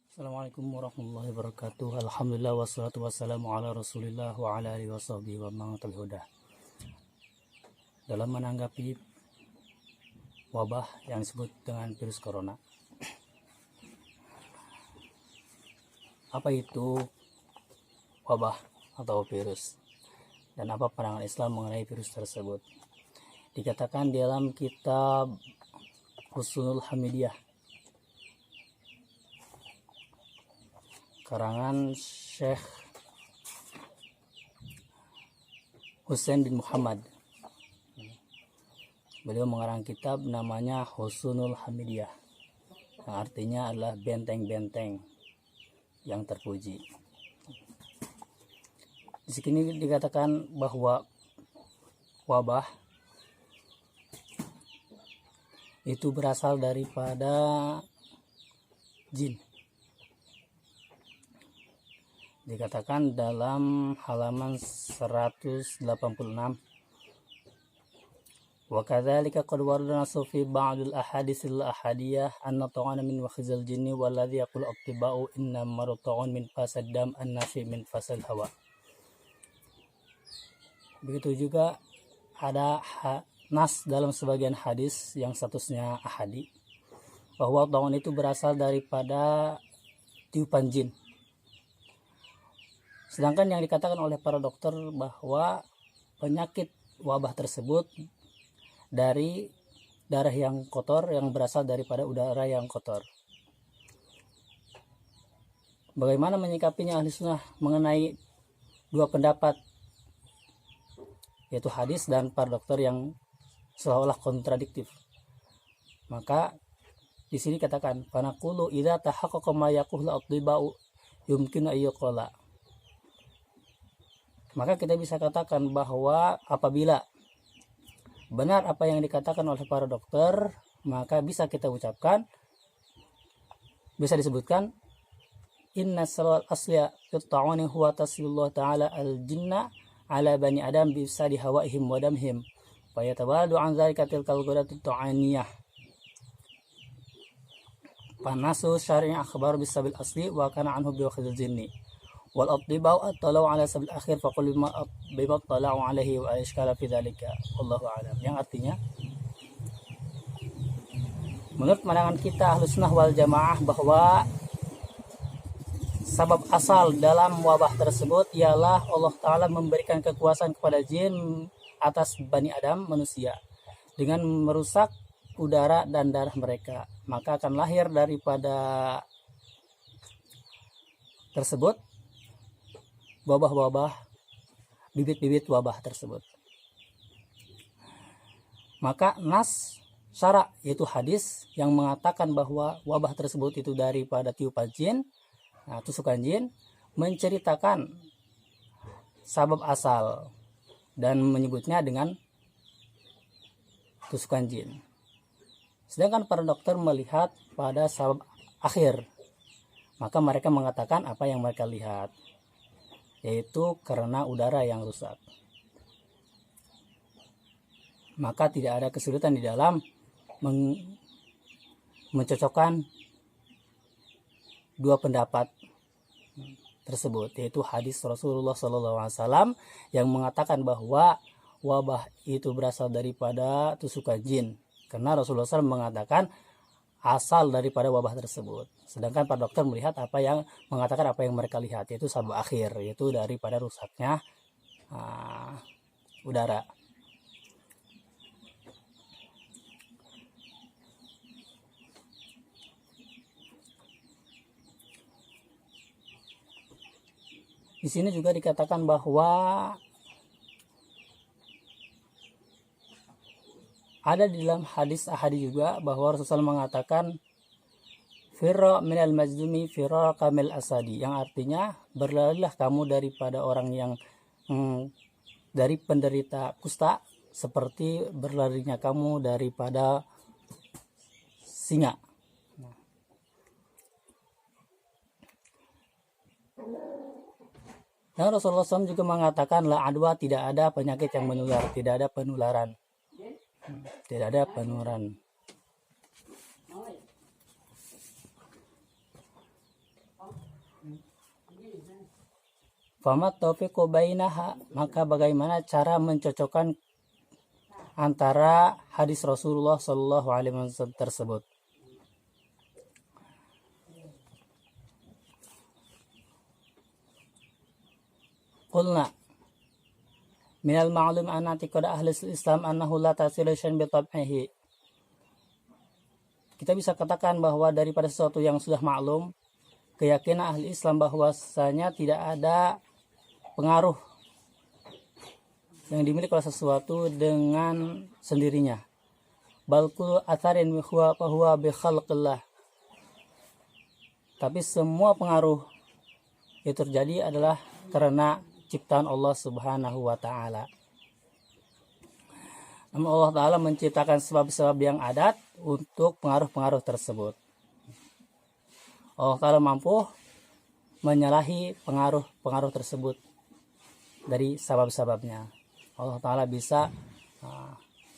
Assalamualaikum warahmatullahi wabarakatuh. Alhamdulillah wassalatu wassalamu ala rasulillah wa ala alihi washabihi wa man tabi'ahum huda. Dalam menanggapi wabah yang disebut dengan virus corona, apa itu wabah atau virus, dan apa pandangan Islam mengenai virus tersebut? Dikatakan dalam kitab Husnul Hamidiyah karangan Syekh Husain bin Muhammad. Beliau mengarang kitab namanya Husnul Hamidiyah, yang artinya adalah benteng-benteng yang terpuji. Di sini dikatakan bahwa wabah itu berasal daripada jin. Dikatakan dalam halaman 186, wa kadzalika qad warada fi ba'dil ahaditsil ahadiyah anna ta'ana min wakhzal jinni walladhi yaqul attiba'u inna marta'un min fasad dam an-nafi min fasal hawa. Begitu juga ada nas dalam sebagian hadis yang statusnya ahadi bahwa ta'un itu berasal daripada tiupan jin. Sedangkan yang dikatakan oleh para dokter bahwa penyakit wabah tersebut dari darah yang kotor yang berasal daripada udara yang kotor. Bagaimana menyikapinya ahli sunnah mengenai dua pendapat, yaitu hadis dan para dokter yang seolah-olah kontradiktif? Maka di sini katakan fanaqulu idza tahaqqaqa ma yaqulu at-tibau yumkinu ayyuqala. Maka kita bisa katakan bahwa apabila benar apa yang dikatakan oleh para dokter, maka bisa kita ucapkan, bisa disebutkan, inna salal asliya yutta'uni huwa tasbihullah ta'ala al-jinna ala bani adam bisadi hawaihim wa damhim wa yatabadu an zalika tilkal ghadatu ta'aniyah panasu syari'i akhbar bisabil asli wa kana anhu biwakhidil jinni wal atibau at-talau ala sabil akhir faqul bima talau alaihi wa ishkala fi dzalika wallahu a'lam. Yang artinya, menurut pandangan kita Ahlus Sunnah wal Jamaah bahwa sabab asal dalam wabah tersebut ialah Allah Ta'ala memberikan kekuasaan kepada jin atas Bani Adam manusia dengan merusak udara dan darah mereka, maka akan lahir daripada tersebut wabah-wabah, bibit-bibit wabah tersebut. Maka nas syara, yaitu hadis yang mengatakan bahwa wabah tersebut itu daripada tiupan jin, tusukan jin, menceritakan sabab asal dan menyebutnya dengan tusukan jin. Sedangkan para dokter melihat pada sabab akhir, maka mereka mengatakan apa yang mereka lihat, yaitu karena udara yang rusak. Maka tidak ada kesulitan di dalam mencocokkan dua pendapat tersebut, yaitu hadis Rasulullah SAW yang mengatakan bahwa wabah itu berasal daripada tusukan jin, karena Rasulullah SAW mengatakan asal daripada wabah tersebut. Sedangkan para dokter melihat apa yang mengatakan apa yang mereka lihat, yaitu sabab akhir, yaitu daripada rusaknya udara. Di sini juga dikatakan bahwa ada di dalam hadis ahadi juga bahwa Rasulullah mengatakan firra minal majzumi firra kamil asadi, yang artinya berlarilah kamu daripada orang yang dari penderita kusta seperti berlarinya kamu daripada singa. Dan Rasulullah SAW juga mengatakan la adwa, tidak ada penyakit yang menular, tidak ada penularan. Tidak ada penularan. Famat taufiqu bainaha, maka bagaimana cara mencocokkan antara hadis Rasulullah Shallallahu Alaihi Wasallam tersebut. Qulna minal ma'lum anna i'tiqad ahli Islam annahu la tasilu syai'un bi tab'ihi. Kita bisa katakan bahwa daripada sesuatu yang sudah maklum, keyakinan ahli Islam bahwasanya tidak ada pengaruh yang dimiliki oleh sesuatu dengan sendirinya. Bal kullu atharin huwa bi khalqillah. Tapi semua pengaruh yang terjadi adalah karena ciptaan Allah Subhanahu wa taala. Namun Allah taala menciptakan sebab-sebab yang adat untuk pengaruh-pengaruh tersebut. Allah taala mampu menyalahi pengaruh-pengaruh tersebut dari sebab-sebabnya. Allah taala bisa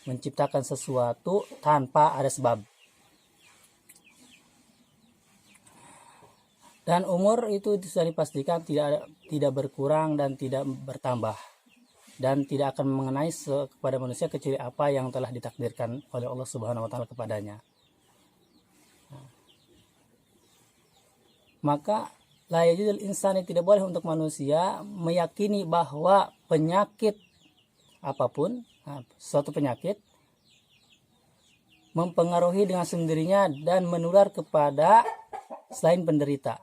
menciptakan sesuatu tanpa ada sebab. Dan umur itu bisa dipastikan tidak berkurang dan tidak bertambah, dan tidak akan mengenai kepada manusia kecuali apa yang telah ditakdirkan oleh Allah Subhanahu wa taala kepadanya. Maka la yajuzul insani, tidak boleh untuk manusia meyakini bahwa penyakit apapun, suatu penyakit mempengaruhi dengan sendirinya dan menular kepada selain penderita.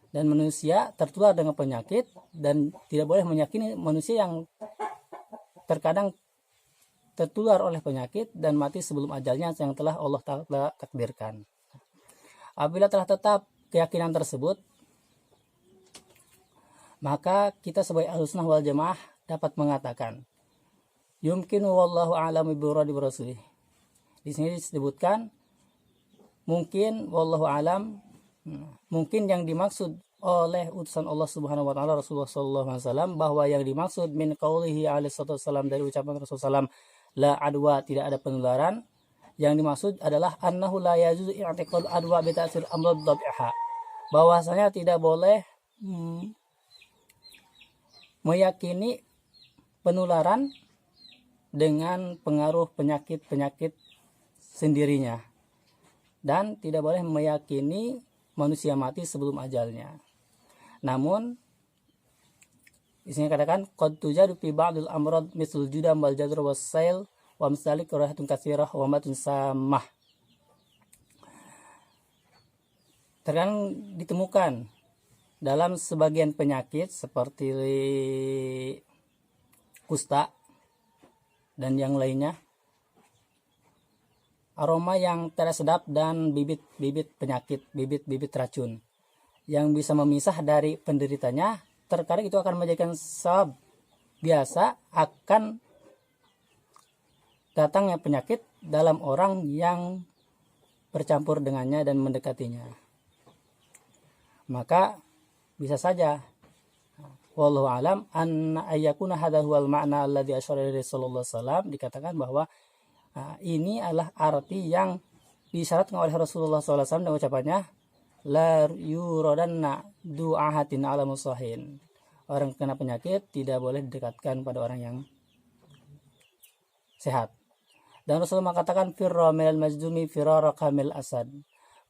Dan manusia tertular dengan penyakit, dan tidak boleh meyakini manusia yang terkadang tertular oleh penyakit dan mati sebelum ajalnya yang telah Allah Ta'ala takdirkan. Apabila telah tetap keyakinan tersebut, maka kita sebagai Ahlussunnah wal Jamaah dapat mengatakan yumkinu wallahu a'lamu bi muradi rasulih. Di sini disebutkan mungkin, wallahu alam, mungkin yang dimaksud oleh utusan Allah Subhanahu wa taala Rasulullah sallallahu alaihi wasallam, bahwa yang dimaksud min qaulihi alaihi wasallam, dari ucapan Rasulullah sallam, la adwa, tidak ada penularan, yang dimaksud adalah annahu la yajuzu i'tiqad adwa bi ta'sir amrad dhabiha, bahwasanya tidak boleh meyakini penularan dengan pengaruh penyakit-penyakit sendirinya, dan tidak boleh meyakini manusia mati sebelum ajalnya. Namun di sini katakan qad tujadu fi ba'dil amrad misal judam wal jadr was sail wa misalik rahatun katsirah wa matun samah. Terkadang ditemukan dalam sebagian penyakit seperti kusta dan yang lainnya aroma yang tidak sedap dan bibit-bibit penyakit, bibit-bibit racun yang bisa memisah dari penderitanya. Terkadang itu akan menjadikan sebab biasa akan datangnya penyakit dalam orang yang bercampur dengannya dan mendekatinya. Maka bisa saja, wallahu alam, anna ayyakuna hadha huwal ma'na alladhi asyara ilaihi sallallahu alaihi wasallam, dikatakan bahwa ini adalah arti yang disyaratkan oleh Rasulullah SAW dengan ucapannya la yuradanna du'ahatin ala musahin. Orang kena penyakit tidak boleh didekatkan pada orang yang sehat. Dan Rasulullah mengatakan firra minal majzumi firara kamil asad,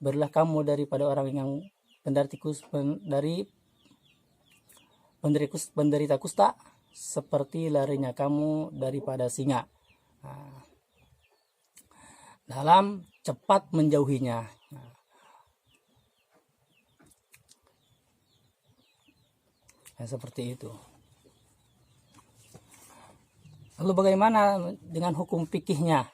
berilah kamu daripada orang yang penderita kusta seperti larinya kamu daripada singa, dalam cepat menjauhinya. Seperti itu. Lalu bagaimana dengan hukum fikihnya?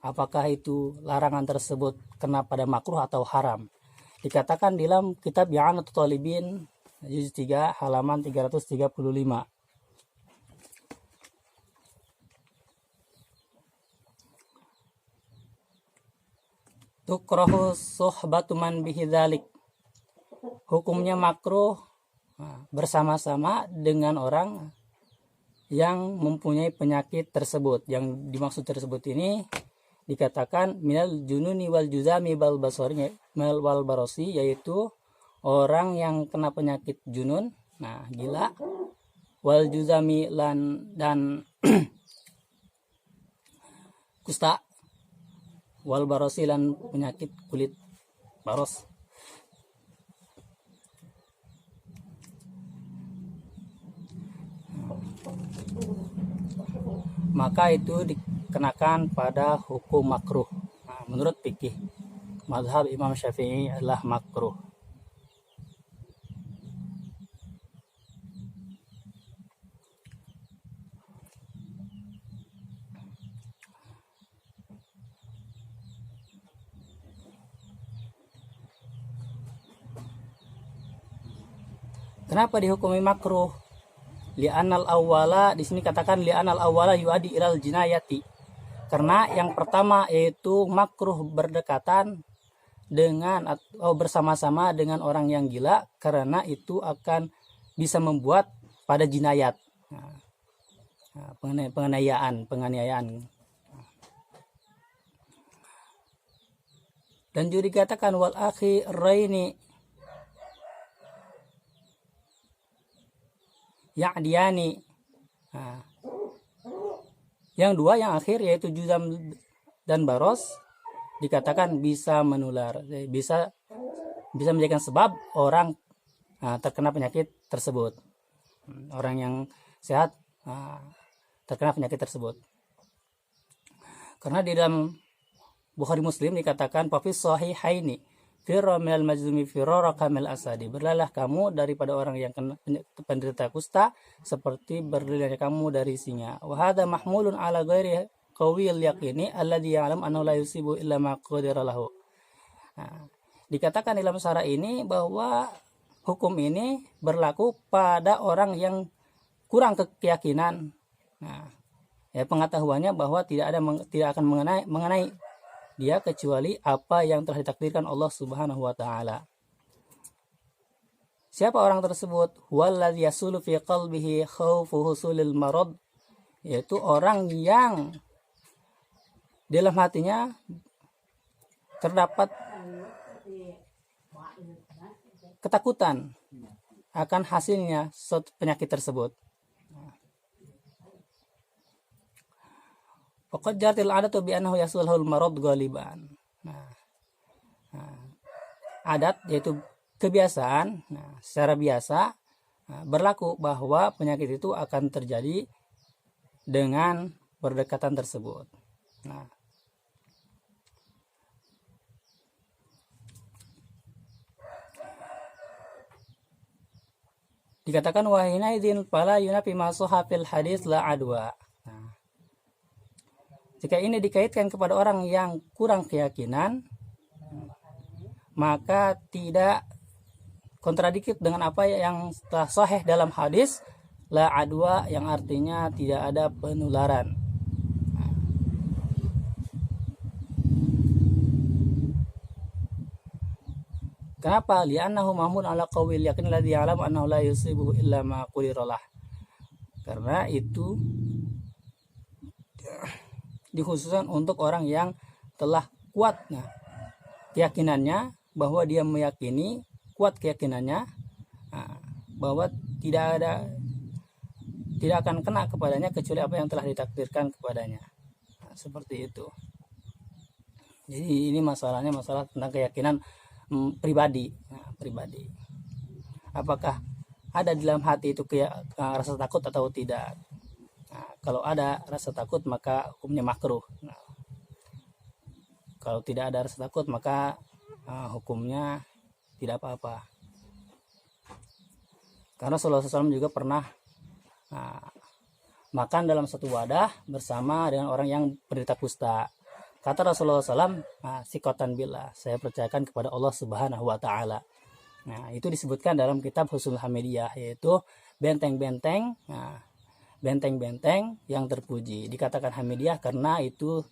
Apakah itu larangan tersebut kena pada makruh atau haram? Dikatakan dalam kitab I'anatul Talibin juz 3 halaman 335. Tukrahu suhbatu man bihi dzalik. Hukumnya makruh bersama-sama dengan orang yang mempunyai penyakit tersebut. Yang dimaksud tersebut ini dikatakan minal jununi wal juzami wal basori wal barosi, yaitu orang yang kena penyakit junun, nah gila, wal juzami dan kusta, wal barosi lan penyakit kulit baros. Maka itu dikenakan pada hukum makruh. Nah, menurut fikih mazhab Imam Syafi'i adalah makruh. Kenapa dihukumi makruh? Li'anal awwala, di sini katakan li'anal awwala yuadi ilal jinayati. Karena yang pertama yaitu makruh berdekatan dengan atau bersama-sama dengan orang yang gila, karena itu akan bisa membuat pada jinayat. Penganiayaan. Dan juga dikatakan wal akhiraini ya'diyani. Nah, yang dua, yang akhir yaitu juzam dan baros, dikatakan bisa menular, bisa menjadikan sebab orang terkena penyakit tersebut. Orang yang sehat terkena penyakit tersebut. Karena di dalam Bukhari Muslim dikatakan fafis sahihaini firra minal majzumi firara kamil asadi, berlarilah kamu daripada orang yang kena penderita kusta seperti berlarinya kamu dari singa. Wa hadza mahmulun ala ghairi qawiyil yaqini alladhi ya'lam annahu la yusibu illa ma qadara lahu. Nah, dikatakan dalam syara ini bahwa hukum ini berlaku pada orang yang kurang keyakinan. Nah, ya pengetahuannya bahwa tidak akan mengenai dia kecuali apa yang telah ditakdirkan Allah Subhanahu wa taala. Siapa orang tersebut? Walladzi yasulu fi qalbihi khaufu husulil marad, yaitu orang yang dalam hatinya terdapat ketakutan akan hasilnya penyakit tersebut. Faqad jaratil 'adatu bi annahu yasulhul marad ghaliban. Adat yaitu kebiasaan, secara biasa berlaku bahwa penyakit itu akan terjadi dengan berdekatan tersebut. Dikatakan wa hina idzin fala yunafi ma sahafil hadis la adwa. Jika ini dikaitkan kepada orang yang kurang keyakinan, maka tidak kontradiktif dengan apa yang telah sahih dalam hadis la adwa, yang artinya tidak ada penularan. Kenapa? Li'annahu mahmud ala qawil yakin ladzi ya'lam annahu la yusibu illa ma qudiralah. Karena itu dikhususkan untuk orang yang telah kuat keyakinannya, bahwa dia meyakini, kuat keyakinannya bahwa tidak akan kena kepadanya kecuali apa yang telah ditakdirkan kepadanya. Seperti itu. Jadi ini masalah tentang keyakinan pribadi. Apakah ada di dalam hati itu rasa takut atau tidak? Kalau ada rasa takut maka hukumnya makruh. Kalau tidak ada rasa takut maka hukumnya tidak apa-apa. Karena Rasulullah SAW juga pernah makan dalam satu wadah bersama dengan orang yang penderita kusta. Kata Rasulullah SAW, sikotan billah, saya percayakan kepada Allah Subhanahu wa taala. Nah, itu disebutkan dalam kitab Husnul Hamidiyah, yaitu benteng-benteng yang terpuji. Dikatakan Hamidiyah karena itu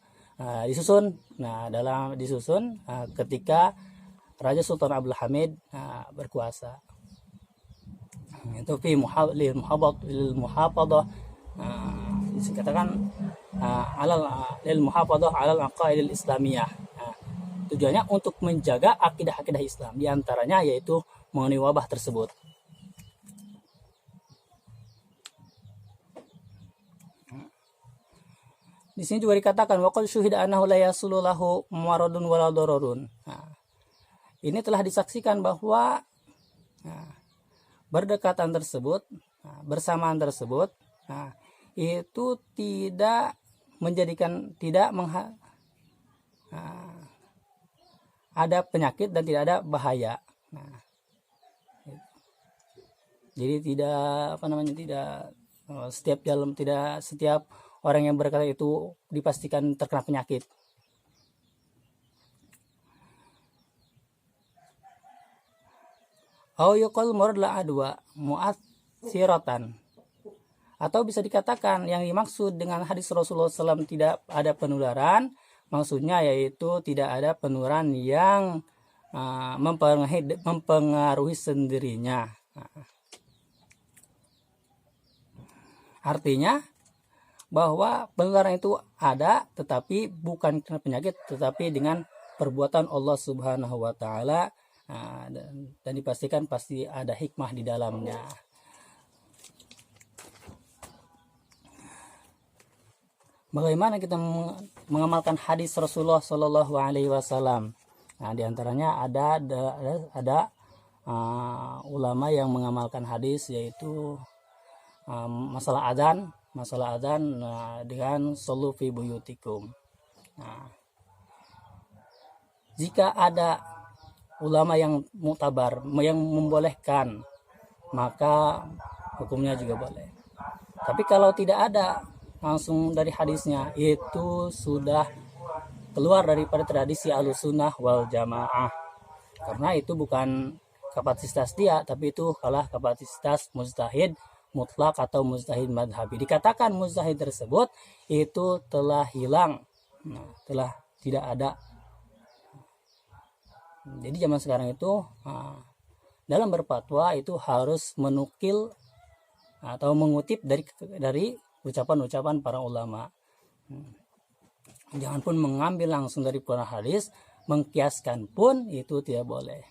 disusun ketika Raja Sultan Abdul Hamid berkuasa. Itu fi muhafadah dikatakan alal lil muhafadzah alal aqaidil islamiyah. Tujuannya untuk menjaga akidah-akidah Islam, diantaranya yaitu mengenai wabah tersebut. Di sini juga dikatakan waqad syuhida annahu la yasulu lahu maradun wala dararun. Ini telah disaksikan bahwa berdekatan tersebut, bersamaan tersebut, itu tidak menjadikan ada penyakit dan tidak ada bahaya. Jadi tidak tidak setiap orang yang berkata itu dipastikan terkena penyakit. Au yuqal murad la adwa mu'athiratan. Atau bisa dikatakan yang dimaksud dengan hadis Rasulullah SAW tidak ada penularan, maksudnya yaitu tidak ada penularan yang mempengaruhi sendirinya. Artinya bahwa penularan itu ada, tetapi bukan karena penyakit, tetapi dengan perbuatan Allah Subhanahu wa Ta'ala, dan dipastikan pasti ada hikmah di dalamnya. Bagaimana kita mengamalkan hadis Rasulullah Shallallahu Alaihi Wasallam? Diantaranya ada ulama yang mengamalkan hadis, yaitu masalah adzan dengan sallu fi buyutikum. Jika ada ulama yang mutabar yang membolehkan, maka hukumnya juga boleh. Tapi kalau tidak ada langsung dari hadisnya, itu sudah keluar daripada tradisi Ahlussunnah wal Jamaah, karena itu bukan kapasitas dia, tapi itu kalah kapasitas mujtahid mutlak atau mujtahid madhabi. Dikatakan mujtahid tersebut itu telah hilang, telah tidak ada. Jadi zaman sekarang itu dalam berfatwa itu harus menukil atau mengutip dari ucapan-ucapan para ulama. Jangan pun mengambil langsung dari Quran hadis, mengkiaskan pun itu tidak boleh.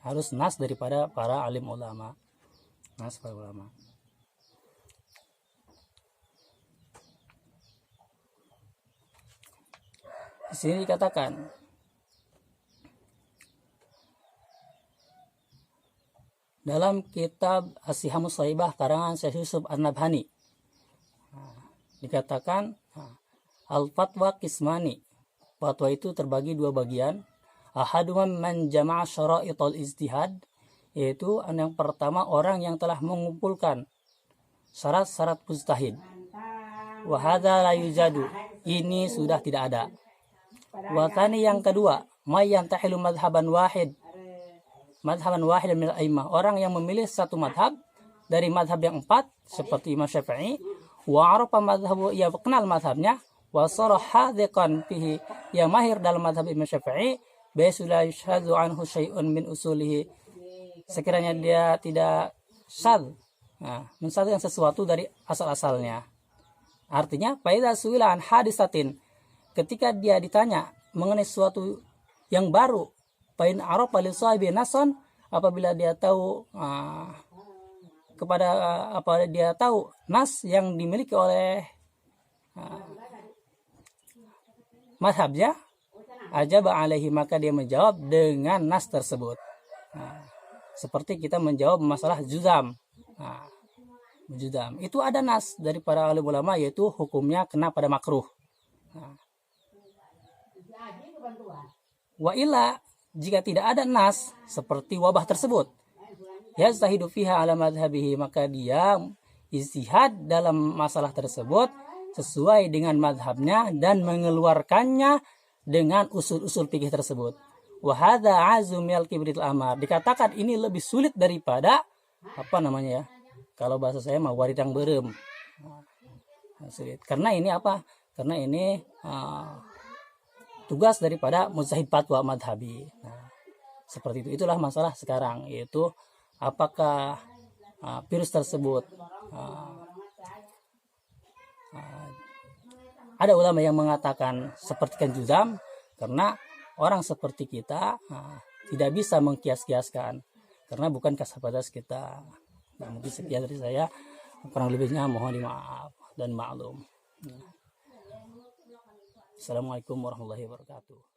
Harus nas daripada para alim ulama. Nas para ulama. Di sini dikatakan dalam kitab As-Sihamus Shaibah karangan Syekh Yusuf An-Nabhani, dikatakan al-fatwa qismani, fatwa itu terbagi dua bagian. Ahaduhum man jama'a syara'itul ijtihad, yaitu yang pertama orang yang telah mengumpulkan syarat-syarat mujtahid. Wa hadza la yujadu, ini sudah tidak ada. Wa tsani, yang kedua, may yantahilu madhhaban wahid min al-a'immah, orang yang memilih satu madhab dari madhab yang 4 seperti Imam Syafi'i, wa arafa madhhabu, ia kenal madhabnya, wa sara hadiqan fihi, yang mahir dalam madhab Imam Syafi'i, baisula yashhadu anhu syai'un min usulihi, sekiranya dia tidak mensyadkan sesuatu dari asal-asalnya. Artinya faidza suila an hadisatin, ketika dia ditanya mengenai sesuatu yang baru, Pain arafa li sahibi nason, apabila dia tahu dia tahu nas yang dimiliki oleh mazhabnya, ajaba alaihi, maka dia menjawab dengan nas tersebut. Seperti kita menjawab masalah juzam. Juzam itu ada nas dari para alim ulama, yaitu hukumnya kena pada makruh. Wa illa, jika tidak ada nas seperti wabah tersebut, yastahidu fiha ala madhabihi, maka dia ijtihad dalam masalah tersebut sesuai dengan madhabnya dan mengeluarkannya dengan usul-usul fikih tersebut. Wa hadza azum yal kibril amar, dikatakan ini lebih sulit daripada kalau bahasa saya mah waridang berem. Sulit. Karena ini karena ini tugas daripada mujtahid fatwa madhabi. Seperti itu. Itulah masalah sekarang, yaitu apakah virus tersebut ada ulama yang mengatakan seperti Kanjuzam, karena orang seperti kita tidak bisa mengkias-kiaskan karena bukan kasat patas kita. Nah, mungkin sekian dari saya, kurang lebihnya mohon dimaaf dan maklum. Assalamualaikum warahmatullahi wabarakatuh.